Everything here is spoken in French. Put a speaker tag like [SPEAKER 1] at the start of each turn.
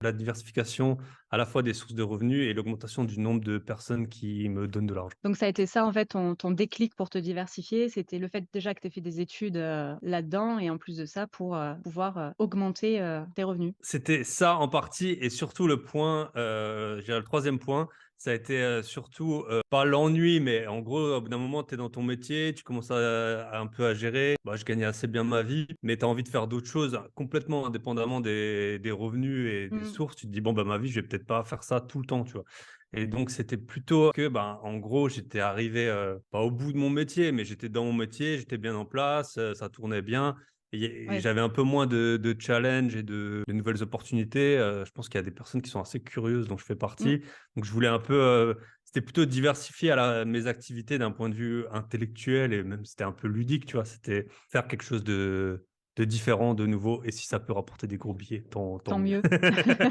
[SPEAKER 1] La diversification à la fois des sources de revenus et l'augmentation du nombre de personnes qui me donnent de l'argent.
[SPEAKER 2] Donc ça a été ça, en fait, ton déclic pour te diversifier, c'était le fait déjà que tu aies fait des études, là-dedans et en plus de ça pour, pouvoir, augmenter, tes revenus?
[SPEAKER 1] C'était ça en partie et surtout le point, je dirais le 3e point, ça a été, surtout, pas l'ennui, mais en gros, au bout d'un moment, tu es dans ton métier, tu commences à un peu à gérer. Bah, je gagnais assez bien ma vie, mais tu as envie de faire d'autres choses complètement indépendamment des revenus et des
[SPEAKER 2] Mmh.
[SPEAKER 1] sources. Tu te dis: «Bon, bah, ma vie, je vais peut-être pas faire ça tout le temps», tu vois? Et donc c'était plutôt que, ben, en gros, j'étais arrivé, pas au bout de mon métier, mais j'étais dans mon métier, j'étais bien en place, ça tournait bien et
[SPEAKER 2] Ouais.
[SPEAKER 1] j'avais un peu moins de challenge et de nouvelles opportunités. Je pense qu'il y a des personnes qui sont assez curieuses, dont je fais
[SPEAKER 2] Mmh.
[SPEAKER 1] partie. Donc je voulais un peu, c'était plutôt diversifier mes activités d'un point de vue intellectuel et même c'était un peu ludique, tu vois? C'était faire quelque chose de différent, de nouveau et si ça peut rapporter des gros billets, tant
[SPEAKER 2] Tant
[SPEAKER 1] mieux.
[SPEAKER 2] mieux.